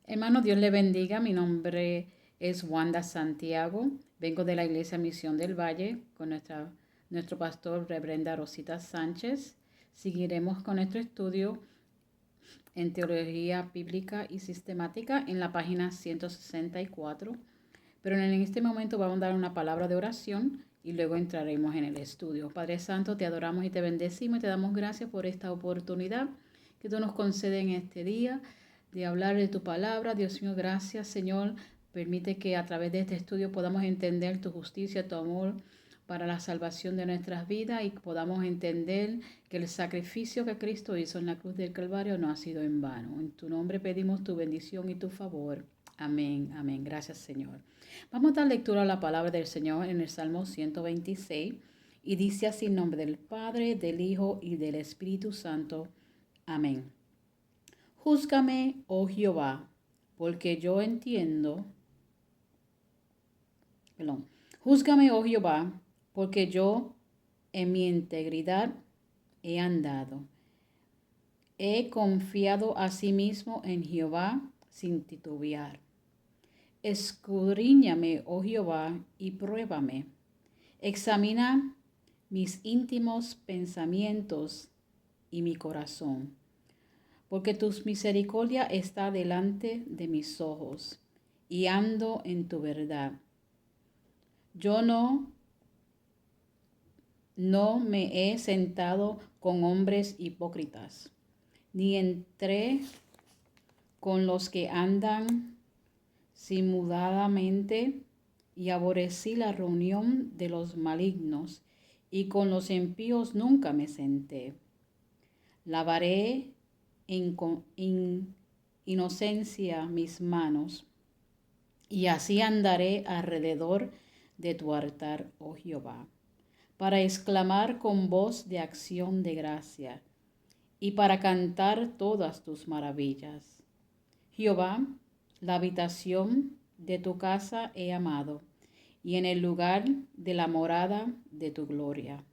Hermano, Dios le bendiga. Mi nombre es Wanda Santiago. Vengo de la Iglesia Misión del Valle con nuestro pastor, Reverenda Rosita Sánchez. Seguiremos con nuestro estudio en Teología Bíblica y Sistemática en la página 164. Pero en este momento vamos a dar una palabra de oración y luego entraremos en el estudio. Padre Santo, te adoramos y te bendecimos y te damos gracias por esta oportunidad que tú nos concedes en este día de hablar de tu palabra. Dios mío, gracias, Señor. Permite que a través de este estudio podamos entender tu justicia, tu amor para la salvación de nuestras vidas y podamos entender que el sacrificio que Cristo hizo en la cruz del Calvario no ha sido en vano. En tu nombre pedimos tu bendición y tu favor. Amén, amén. Gracias, Señor. Vamos a dar lectura a la palabra del Señor en el Salmo 126 y dice así en nombre del Padre, del Hijo y del Espíritu Santo. Amén. Júzgame, oh Jehová, porque yo entiendo. Júzgame, oh Jehová, porque yo en mi integridad he andado. He confiado asimismo en Jehová sin titubear. Escudriñame, oh Jehová, y pruébame. Examina mis íntimos pensamientos y mi corazón, porque tu misericordia está delante de mis ojos, y ando en tu verdad. Yo no me he sentado con hombres hipócritas, ni entré con los que andan simuladamente, y aborrecí la reunión de los malignos, y con los impíos nunca me senté. Lavaré en inocencia mis manos, y así andaré alrededor de tu altar, oh Jehová, para exclamar con voz de acción de gracia, y para cantar todas tus maravillas. Jehová, la habitación de tu casa he amado, y en el lugar de la morada de tu gloria.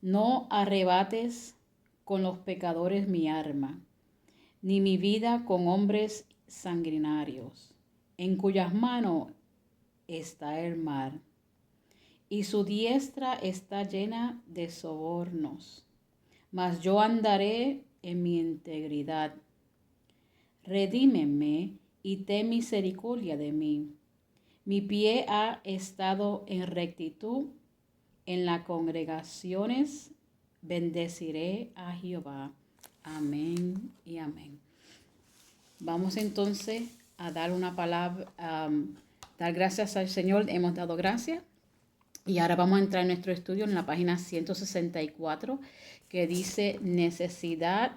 No arrebates con los pecadores mi arma, ni mi vida con hombres sanguinarios, en cuyas manos está el mar, y su diestra está llena de sobornos. Mas yo andaré en mi integridad. Redímeme y ten misericordia de mí. Mi pie ha estado en rectitud. En las congregaciones bendeciré a Jehová. Amén y amén. Vamos entonces a dar una palabra, dar gracias al Señor. Hemos dado gracias. Y ahora vamos a entrar en nuestro estudio en la página 164, que dice necesidad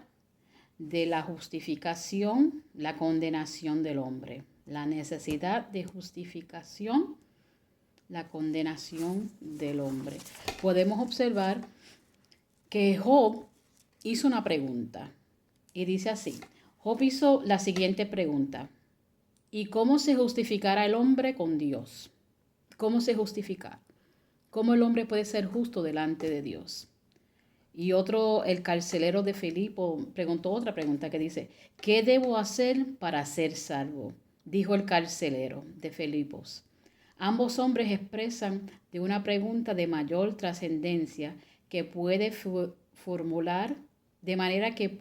de la justificación, la condenación del hombre. La necesidad de justificación, la condenación del hombre. Podemos observar que Job hizo una pregunta y dice así. Job hizo la siguiente pregunta. ¿Y cómo se justificará el hombre con Dios? ¿Cómo se justifica? ¿Cómo el hombre puede ser justo delante de Dios? Y el carcelero de Filipo, preguntó otra pregunta que dice, ¿qué debo hacer para ser salvo? Dijo el carcelero de Filipos. Ambos hombres expresan de una pregunta de mayor trascendencia que puede formular de manera que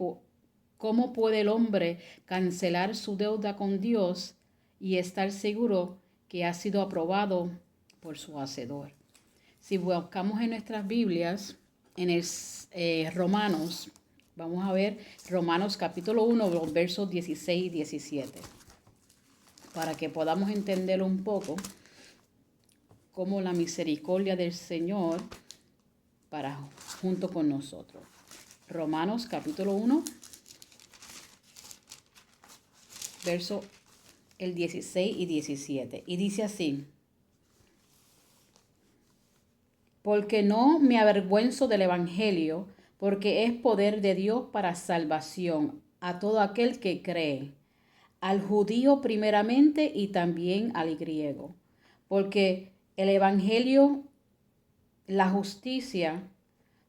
¿cómo puede el hombre cancelar su deuda con Dios y estar seguro que ha sido aprobado por su Hacedor? Si buscamos en nuestras Biblias, en el Romanos, vamos a ver Romanos capítulo 1, los versos 16 y 17, para que podamos entender un poco cómo la misericordia del Señor para junto con nosotros. Romanos capítulo 1, verso el 16 y 17. Y dice así. Porque no me avergüenzo del Evangelio, porque es poder de Dios para salvación a todo aquel que cree, al judío primeramente y también al griego. Porque el Evangelio, la justicia,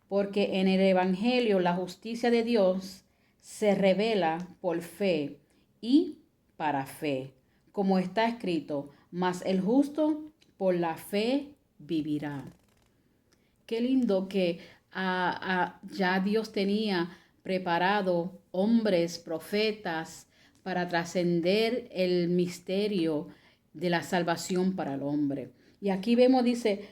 porque en el Evangelio la justicia de Dios se revela por fe y para fe, como está escrito, mas el justo por la fe vivirá. Qué lindo que ya Dios tenía preparado hombres, profetas, para trascender el misterio de la salvación para el hombre. Y aquí vemos, dice,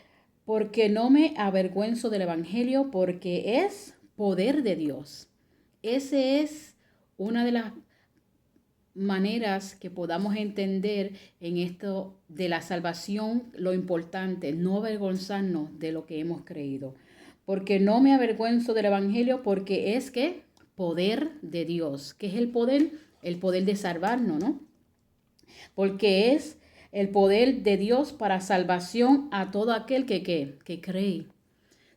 porque no me avergüenzo del evangelio, porque es poder de Dios. Ese es una de las maneras que podamos entender en esto de la salvación, lo importante, no avergonzarnos de lo que hemos creído. Porque no me avergüenzo del evangelio, porque es que poder de Dios. ¿Qué es el poder? El poder de salvarnos, ¿no? Porque es el poder de Dios para salvación a todo aquel que cree.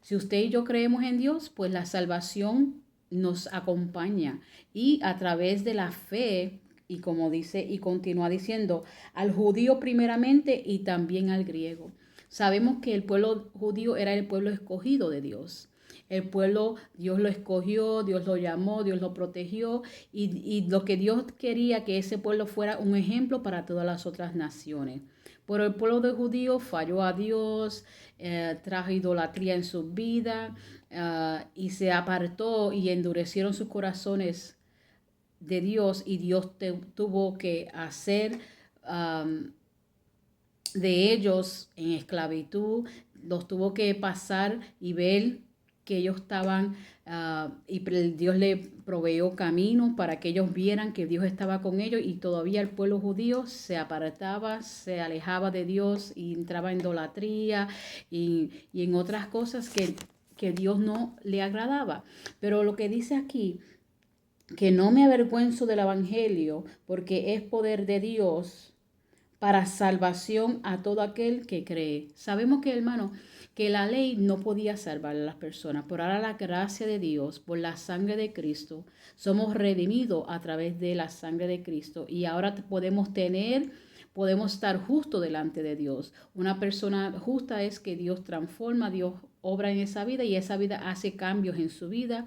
Si usted y yo creemos en Dios, pues la salvación nos acompaña y a través de la fe, y como dice y continúa diciendo, al judío primeramente y también al griego. Sabemos que el pueblo judío era el pueblo escogido de Dios. El pueblo, Dios lo escogió, Dios lo llamó, Dios lo protegió y lo que Dios quería que ese pueblo fuera un ejemplo para todas las otras naciones. Pero el pueblo de judíos falló a Dios, trajo idolatría en su vida y se apartó y endurecieron sus corazones de Dios y Dios tuvo que hacer de ellos en esclavitud, los tuvo que pasar y ver que ellos estaban y Dios le proveyó camino para que ellos vieran que Dios estaba con ellos y todavía el pueblo judío se apartaba, se alejaba de Dios y entraba en idolatría y en otras cosas que Dios no le agradaba. Pero lo que dice aquí, que no me avergüenzo del evangelio porque es poder de Dios para salvación a todo aquel que cree. Sabemos que, hermano, que la ley no podía salvar a las personas, pero ahora la gracia de Dios, por la sangre de Cristo, somos redimidos a través de la sangre de Cristo y ahora podemos estar justos delante de Dios. Una persona justa es que Dios transforma, Dios obra en esa vida y esa vida hace cambios en su vida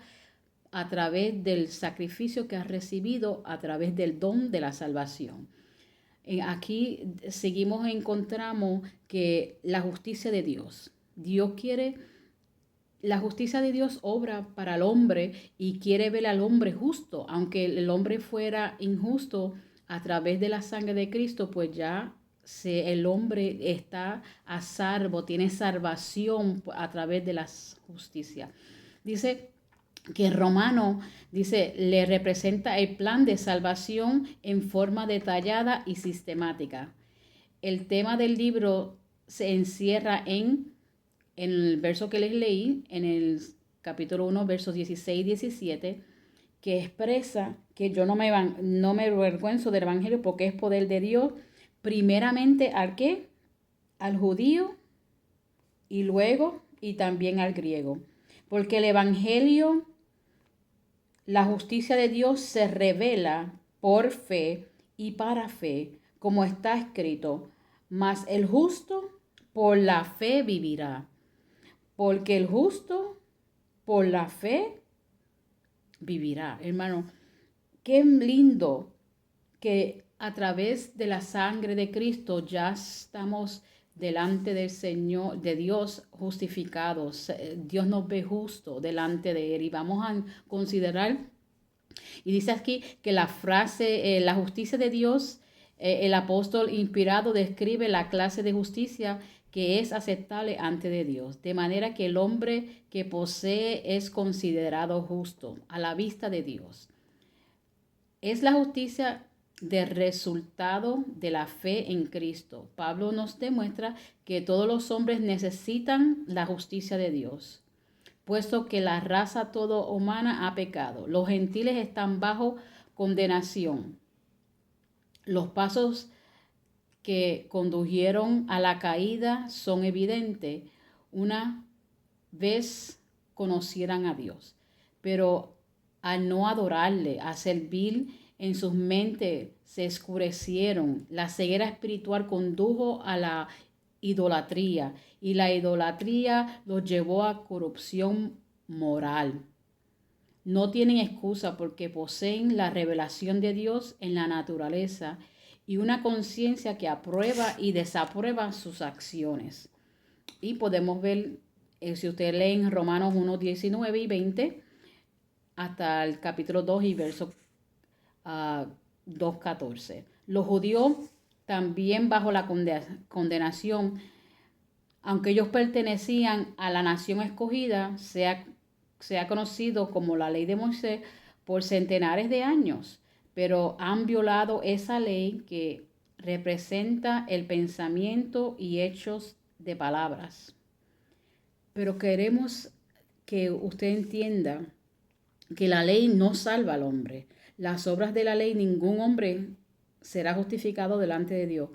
a través del sacrificio que ha recibido, a través del don de la salvación. Aquí encontramos que la justicia de Dios, la justicia de Dios obra para el hombre y quiere ver al hombre justo, aunque el hombre fuera injusto a través de la sangre de Cristo, pues ya el hombre está a salvo, tiene salvación a través de la justicia. Dice que Romano, dice, le representa el plan de salvación en forma detallada y sistemática. El tema del libro se encierra en el verso que les leí, en el capítulo 1, versos 16 y 17, que expresa que yo no me avergüenzo del evangelio porque es poder de Dios, primeramente ¿al qué? Al judío y luego y también al griego. Porque el evangelio, la justicia de Dios se revela por fe y para fe, como está escrito, mas el justo por la fe vivirá. Porque el justo por la fe vivirá. Hermano, qué lindo que a través de la sangre de Cristo ya estamos delante del Señor, de Dios, justificados. Dios nos ve justo delante de Él y vamos a considerar, y dice aquí que la frase, la justicia de Dios, el apóstol inspirado describe la clase de justicia que es aceptable ante de Dios, de manera que el hombre que posee es considerado justo a la vista de Dios. Es la justicia del resultado de la fe en Cristo. Pablo nos demuestra que todos los hombres necesitan la justicia de Dios, puesto que la raza toda humana ha pecado. Los gentiles están bajo condenación. Los pasos que condujeron a la caída son evidentes una vez conocieran a Dios, pero al no adorarle, a servir, en sus mentes se oscurecieron. La ceguera espiritual condujo a la idolatría y la idolatría los llevó a corrupción moral. no tienen excusa porque poseen la revelación de Dios en la naturaleza y una conciencia que aprueba y desaprueba sus acciones. Y podemos ver, si usted lee en Romanos 1, 19 y 20, hasta el capítulo 2 y verso 2:14. Los judíos también bajo la condenación, aunque ellos pertenecían a la nación escogida, se ha conocido como la ley de Moisés por centenares de años, pero han violado esa ley que representa el pensamiento y hechos de palabras. Pero queremos que usted entienda que la ley no salva al hombre. Las obras de la ley, ningún hombre será justificado delante de Dios.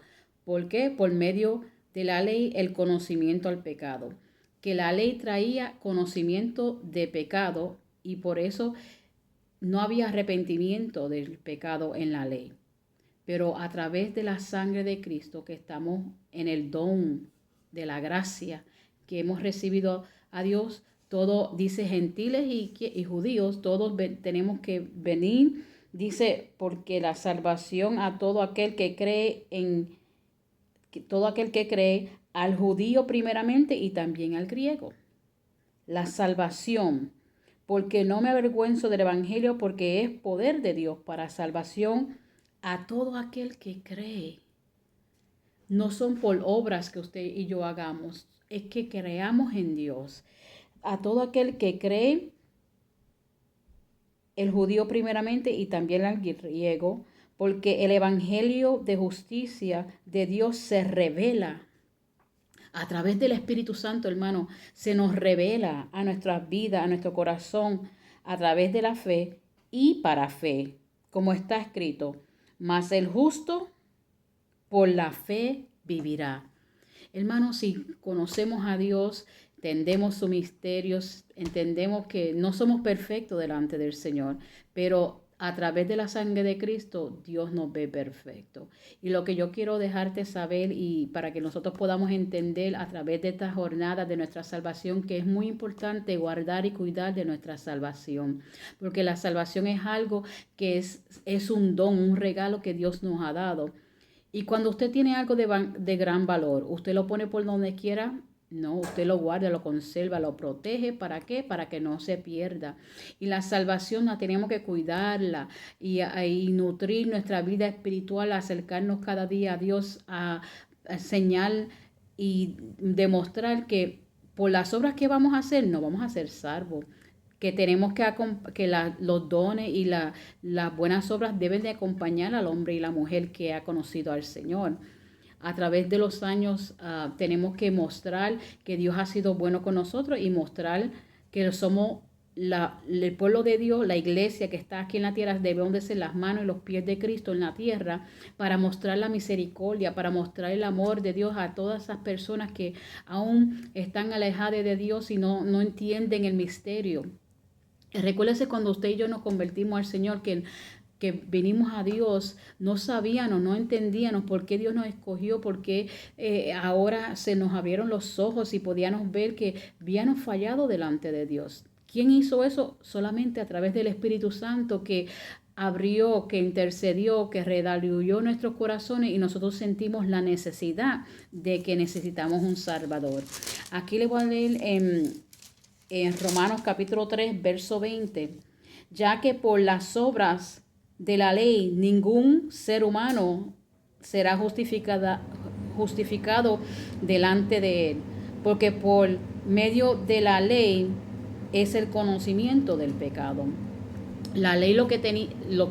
¿Por qué? Por medio de la ley, el conocimiento al pecado. Que la ley traía conocimiento de pecado y por eso no había arrepentimiento del pecado en la ley. Pero a través de la sangre de Cristo, que estamos en el don de la gracia que hemos recibido a Dios, todo dice gentiles y judíos, todos tenemos que venir, dice, porque la salvación a todo aquel que cree al judío primeramente y también al griego. La salvación, porque no me avergüenzo del evangelio, porque es poder de Dios para salvación a todo aquel que cree. No son por obras que usted y yo hagamos, es que creamos en Dios. A todo aquel que cree, el judío primeramente y también al griego, porque el evangelio de justicia de Dios se revela a través del Espíritu Santo, hermano, se nos revela a nuestras vidas, a nuestro corazón, a través de la fe y para fe, como está escrito, mas el justo por la fe vivirá. Hermanos, si conocemos a Dios, entendemos sus misterios, entendemos que no somos perfectos delante del Señor, pero a través de la sangre de Cristo, Dios nos ve perfecto. Y lo que yo quiero dejarte saber y para que nosotros podamos entender a través de esta jornada de nuestra salvación, que es muy importante guardar y cuidar de nuestra salvación, porque la salvación es algo que es un don, un regalo que Dios nos ha dado. Y cuando usted tiene algo de gran valor, ¿usted lo pone por donde quiera? No, usted lo guarda, lo conserva, lo protege. ¿Para qué? Para que no se pierda. Y la salvación la tenemos que cuidarla y nutrir nuestra vida espiritual, acercarnos cada día a Dios, a señalar y demostrar que por las obras que vamos a hacer, no vamos a ser salvos. Que tenemos los dones y las buenas obras deben de acompañar al hombre y la mujer que ha conocido al Señor. A través de los años tenemos que mostrar que Dios ha sido bueno con nosotros y mostrar que somos el pueblo de Dios, la iglesia que está aquí en la tierra, debemos de ser las manos y los pies de Cristo en la tierra para mostrar la misericordia, para mostrar el amor de Dios a todas esas personas que aún están alejadas de Dios y no entienden el misterio. Recuérdese cuando usted y yo nos convertimos al Señor, que venimos a Dios, no sabíamos, no entendíamos por qué Dios nos escogió, por qué ahora se nos abrieron los ojos y podíamos ver que habíamos fallado delante de Dios. ¿Quién hizo eso? Solamente a través del Espíritu Santo que abrió, que intercedió, que redarguyó nuestros corazones y nosotros sentimos la necesidad de que necesitamos un Salvador. Aquí le voy a leer en Romanos capítulo 3, verso 20, ya que por las obras de la ley ningún ser humano será justificado delante de él, porque por medio de la ley es el conocimiento del pecado. La ley lo que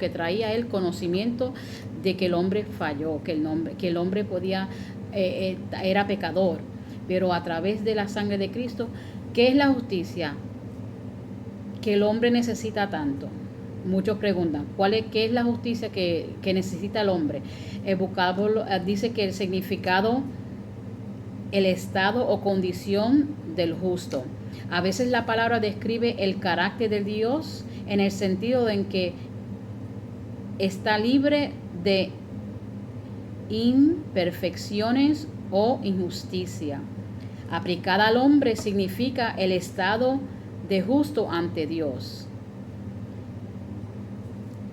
traía el conocimiento de que el hombre falló, que el hombre era pecador, pero a través de la sangre de Cristo, ¿qué es la justicia que el hombre necesita tanto? Muchos preguntan, ¿qué es la justicia que necesita el hombre? El vocablo dice que el significado, el estado o condición del justo. A veces la palabra describe el carácter de Dios en el sentido en que está libre de imperfecciones o injusticia. Aplicada al hombre significa el estado de justo ante Dios.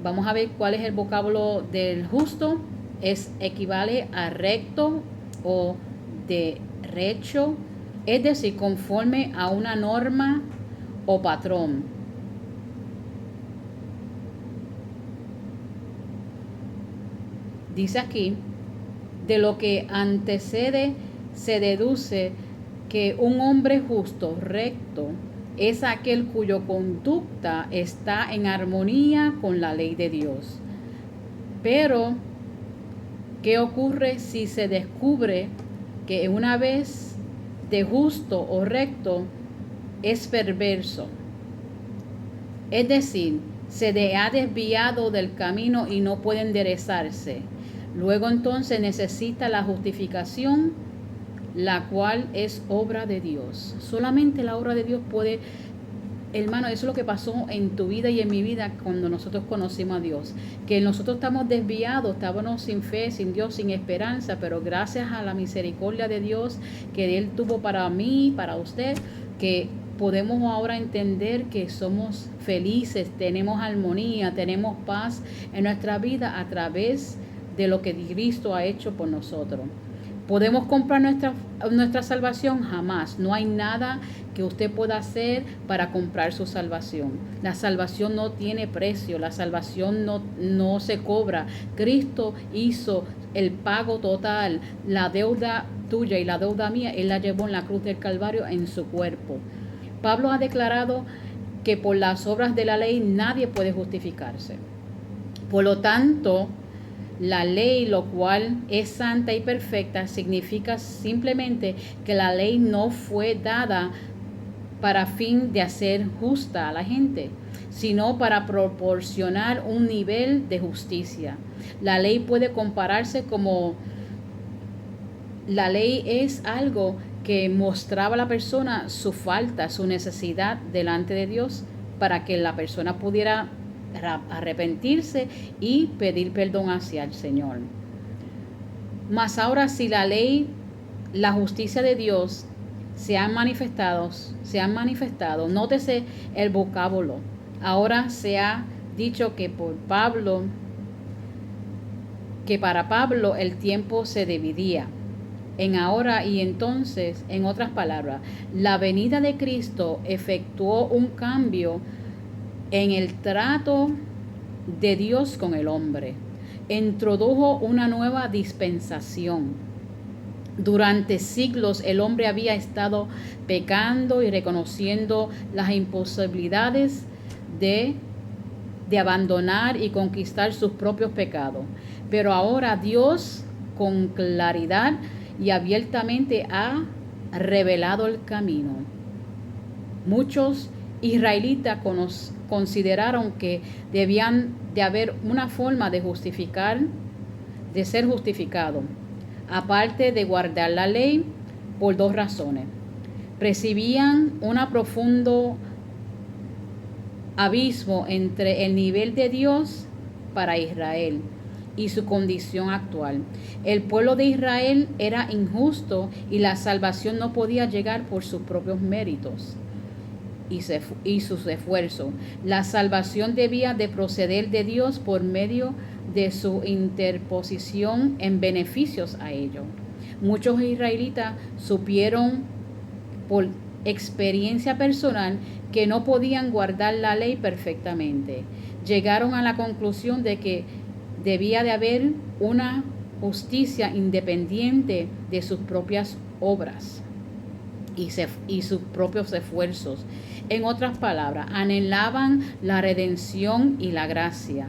Vamos a ver cuál es el vocábulo del justo. Equivale a recto o derecho, es decir, conforme a una norma o patrón. Dice aquí, de lo que antecede se deduce que un hombre justo, recto, es aquel cuya conducta está en armonía con la ley de Dios. Pero, ¿qué ocurre si se descubre que una vez de justo o recto es perverso? Es decir, se ha desviado del camino y no puede enderezarse. Luego entonces necesita la justificación, la cual es obra de Dios. Solamente la obra de Dios puede, hermano, eso es lo que pasó en tu vida y en mi vida cuando nosotros conocimos a Dios. Que nosotros estamos desviados, estábamos sin fe, sin Dios, sin esperanza, pero gracias a la misericordia de Dios que Él tuvo para mí, para usted, que podemos ahora entender que somos felices, tenemos armonía, tenemos paz en nuestra vida a través de lo que Cristo ha hecho por nosotros. ¿Podemos comprar nuestra salvación? Jamás. No hay nada que usted pueda hacer para comprar su salvación. La salvación no tiene precio, la salvación no se cobra. Cristo hizo el pago total, la deuda tuya y la deuda mía, Él la llevó en la cruz del Calvario en su cuerpo. Pablo ha declarado que por las obras de la ley nadie puede justificarse. Por lo tanto, la ley, lo cual es santa y perfecta, significa simplemente que la ley no fue dada para fin de hacer justa a la gente, sino para proporcionar un nivel de justicia. La ley puede compararse como la ley es algo que mostraba a la persona su falta, su necesidad delante de Dios para que la persona pudiera arrepentirse y pedir perdón hacia el Señor. Mas ahora si la ley, la justicia de Dios se han manifestado, nótese el vocábulo. Ahora se ha dicho que para Pablo el tiempo se dividía en ahora y entonces. En otras palabras, la venida de Cristo efectuó un cambio en el trato de Dios con el hombre. Introdujo una nueva dispensación. Durante siglos el hombre había estado pecando y reconociendo las imposibilidades de abandonar y conquistar sus propios pecados. Pero ahora Dios, con claridad y abiertamente, ha revelado el camino. Muchos israelitas consideraron que debían de haber una forma de ser justificado, aparte de guardar la ley, por dos razones. Percibían un profundo abismo entre el nivel de Dios para Israel y su condición actual. El pueblo de Israel era injusto y la salvación no podía llegar por sus propios méritos y sus esfuerzos. La salvación debía de proceder de Dios por medio de su interposición en beneficios a ellos. Muchos israelitas supieron por experiencia personal que no podían guardar la ley perfectamente. Llegaron a la conclusión de que debía de haber una justicia independiente de sus propias obras y sus propios esfuerzos. En otras palabras, anhelaban la redención y la gracia,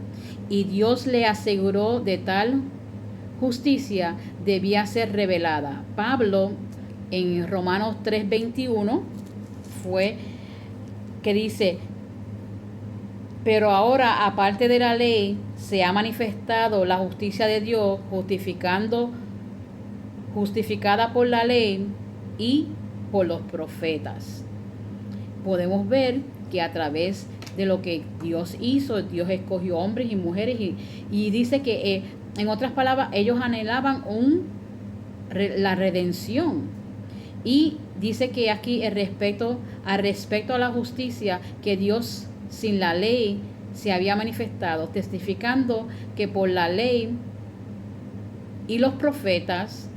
y Dios le aseguró de tal justicia debía ser revelada. Pablo en Romanos 3:21 fue que dice: pero ahora, aparte de la ley, se ha manifestado la justicia de Dios, justificada por la ley y por los profetas. Podemos ver que a través de lo que Dios hizo, Dios escogió hombres y mujeres y dice que, en otras palabras, ellos anhelaban la redención. Y dice que aquí al respecto a la justicia, que Dios sin la ley se había manifestado, testificando que por la ley y los profetas,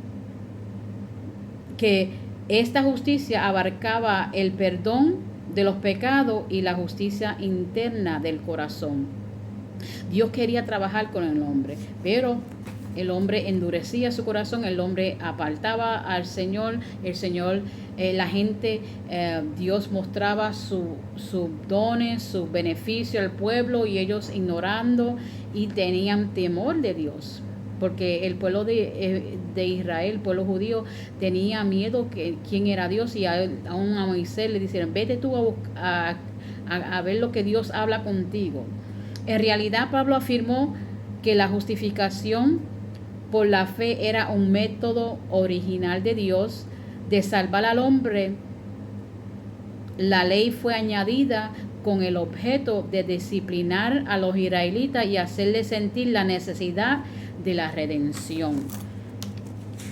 que esta justicia abarcaba el perdón de los pecados y la justicia interna del corazón. Dios quería trabajar con el hombre, pero el hombre endurecía su corazón, el hombre apartaba al Señor, el Señor, la gente, Dios mostraba sus dones, sus beneficios al pueblo y ellos ignorando y tenían temor de Dios. Porque el pueblo de Israel, el pueblo judío, tenía miedo que quién era Dios, y aún a Moisés le dijeron, vete tú a ver lo que Dios habla contigo. En realidad, Pablo afirmó que la justificación por la fe era un método original de Dios de salvar al hombre. La ley fue añadida con el objeto de disciplinar a los israelitas y hacerles sentir la necesidad de la redención.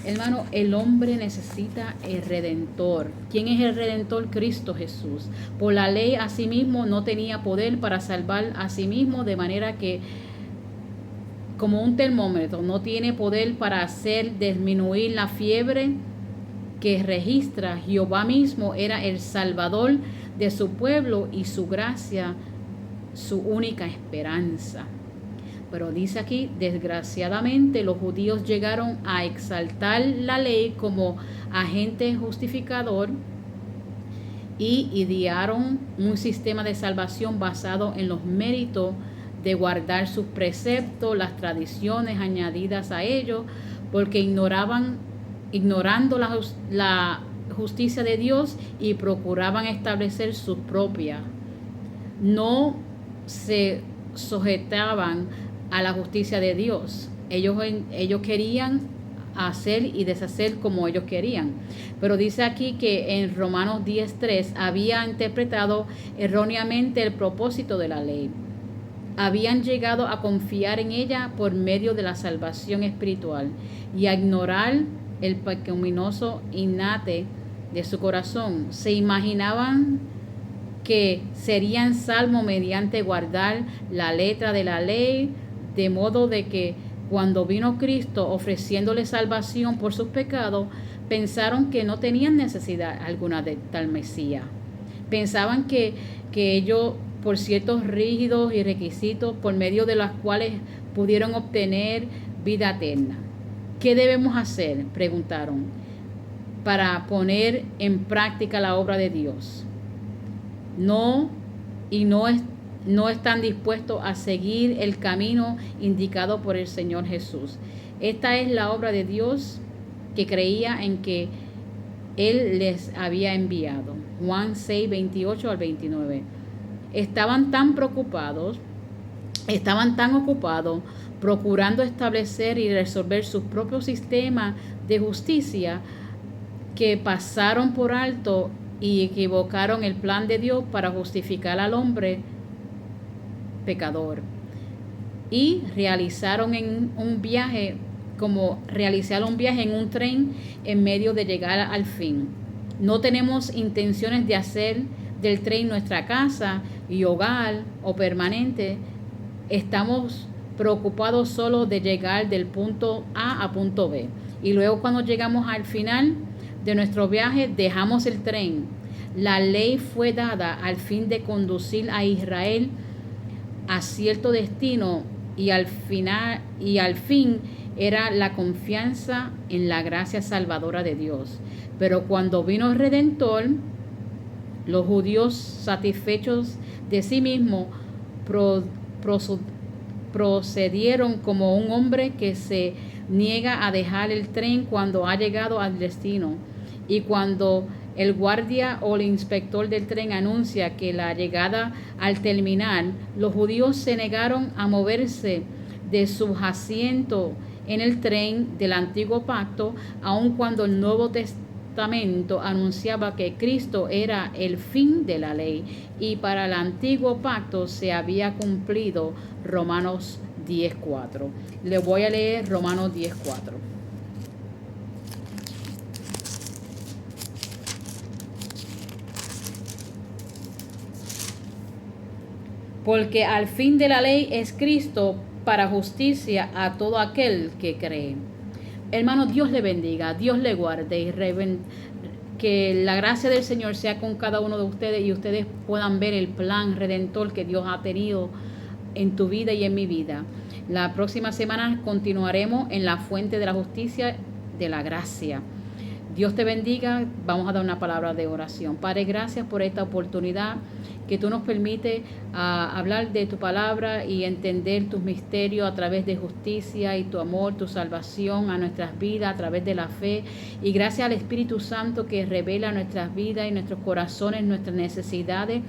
Hermano, el hombre necesita el Redentor. ¿Quién es el Redentor? Cristo Jesús. Por la ley, asimismo, no tenía poder para salvar a sí mismo, de manera que, como un termómetro, no tiene poder para hacer disminuir la fiebre que registra. Jehová mismo era el Salvador de su pueblo y su gracia, su única esperanza. Pero dice aquí, desgraciadamente, los judíos llegaron a exaltar la ley como agente justificador y idearon un sistema de salvación basado en los méritos de guardar sus preceptos, las tradiciones añadidas a ellos, porque ignorando la justicia de Dios y procuraban establecer su propia. No se sujetaban a la justicia de Dios. Ellos querían hacer y deshacer como ellos querían. Pero dice aquí que en Romanos 10:3 había interpretado erróneamente el propósito de la ley. Habían llegado a confiar en ella por medio de la salvación espiritual y a ignorar el pecaminoso innate de su corazón. Se imaginaban que serían salvos mediante guardar la letra de la ley, de modo de que cuando vino Cristo ofreciéndole salvación por sus pecados, pensaron que no tenían necesidad alguna de tal Mesías. Pensaban que ellos, por ciertos rígidos y requisitos por medio de los cuales pudieron obtener vida eterna. ¿Qué debemos hacer?, preguntaron, para poner en práctica la obra de Dios. No están dispuestos a seguir el camino indicado por el Señor Jesús. Esta es la obra de Dios que creía en que Él les había enviado. Juan 6, 28 al 29. Estaban tan ocupados procurando establecer y resolver su propio sistema de justicia, que pasaron por alto y equivocaron el plan de Dios para justificar al hombre pecador. Y realizaron un viaje en un tren en medio de llegar al fin. No tenemos intenciones de hacer del tren nuestra casa y hogar o permanente. Estamos preocupados solo de llegar del punto A a punto B. Y luego, cuando llegamos al final de nuestro viaje, dejamos el tren. La ley fue dada al fin de conducir a Israel a cierto destino, y al fin era la confianza en la gracia salvadora de Dios. Pero cuando vino el Redentor, los judíos, satisfechos de sí mismos, procedieron como un hombre que se niega a dejar el tren cuando ha llegado al destino. Y cuando el guardia o el inspector del tren anuncia que la llegada al terminar, los judíos se negaron a moverse de sus asientos en el tren del antiguo pacto, aun cuando el Nuevo Testamento anunciaba que Cristo era el fin de la ley y para el antiguo pacto se había cumplido Romanos 10:4. Le voy a leer Romanos 10:4. porque al fin de la ley es Cristo para justicia a todo aquel que cree. Hermano, Dios le bendiga, Dios le guarde y que la gracia del Señor sea con cada uno de ustedes y ustedes puedan ver el plan redentor que Dios ha tenido en tu vida y en mi vida. La próxima semana continuaremos en la fuente de la justicia de la gracia. Dios te bendiga. Vamos a dar una palabra de oración. Padre, gracias por esta oportunidad que tú nos permites hablar de tu palabra y entender tus misterios a través de justicia y tu amor, tu salvación a nuestras vidas a través de la fe. Y gracias al Espíritu Santo que revela nuestras vidas y nuestros corazones, nuestras necesidades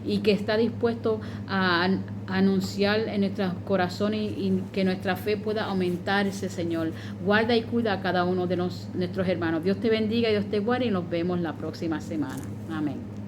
y que está dispuesto a anunciar en nuestros corazones y que nuestra fe pueda aumentarse, Señor. Guarda y cuida a cada uno de nuestros hermanos. Dios te bendiga y Dios te guarde y nos vemos la próxima semana. Amén.